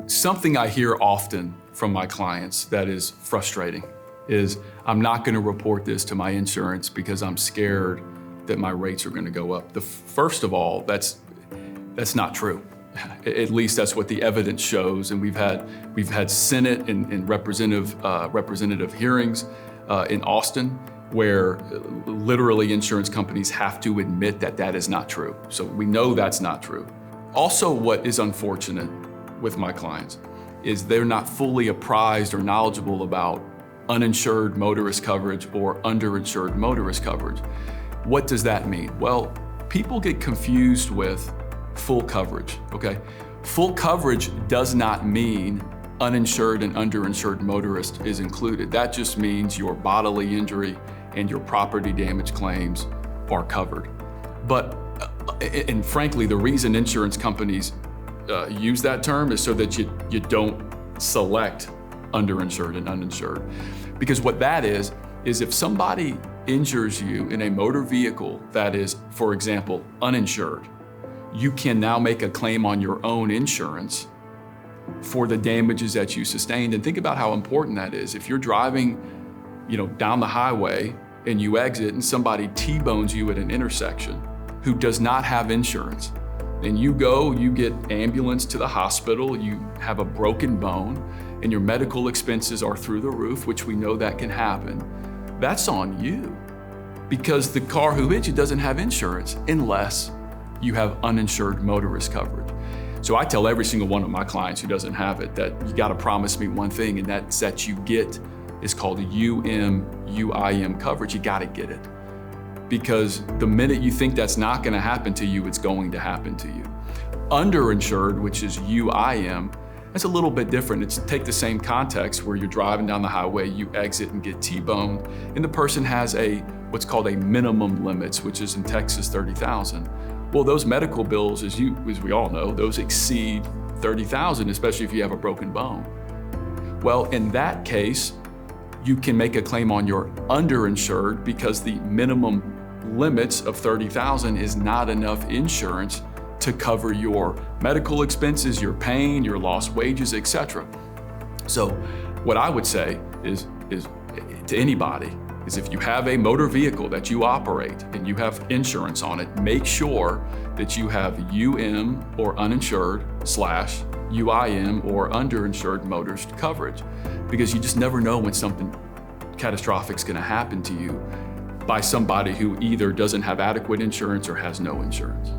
Something I hear often from my clients that is frustrating is, I'm not going to report this to my insurance because I'm scared that my rates are going to go up. First of all, that's not true. At least that's what the evidence shows, and we've had Senate and representative hearings in Austin, where literally insurance companies have to admit that that is not true. So we know that's not true. Also, what is unfortunate with my clients is they're not fully apprised or knowledgeable about uninsured motorist coverage or underinsured motorist coverage. What does that mean? Well, people get confused with full coverage, okay? Full coverage does not mean uninsured and underinsured motorist is included. That just means your bodily injury and your property damage claims are covered. But, and frankly, the reason insurance companies use that term is so that you don't select underinsured and uninsured. Because what that is if somebody injures you in a motor vehicle that is, for example, uninsured, you can now make a claim on your own insurance for the damages that you sustained. And think about how important that is. If you're driving, down the highway and you exit and somebody T-bones you at an intersection who does not have insurance, and you get ambulance to the hospital, you have a broken bone, and your medical expenses are through the roof, which we know that can happen, that's on you. Because the car who hit you doesn't have insurance unless you have uninsured motorist coverage. So I tell every single one of my clients who doesn't have it that you gotta promise me one thing, and that's that you get is called UIM coverage. You gotta get it. Because the minute you think that's not gonna happen to you, it's going to happen to you. Underinsured, which is UIM, that's a little bit different. Take the same context where you're driving down the highway, you exit and get T-boned, and the person has what's called a minimum limits, which is in Texas, $30,000. Well, those medical bills, as we all know, those exceed $30,000, especially if you have a broken bone. Well, in that case, you can make a claim on your underinsured because the minimum limits of $30,000 is not enough insurance to cover your medical expenses, your pain, your lost wages, etc. So what I would say is to anybody is, if you have a motor vehicle that you operate and you have insurance on it, make sure that you have UM or uninsured / UIM or underinsured motorist coverage, because you just never know when something catastrophic is going to happen to you by somebody who either doesn't have adequate insurance or has no insurance.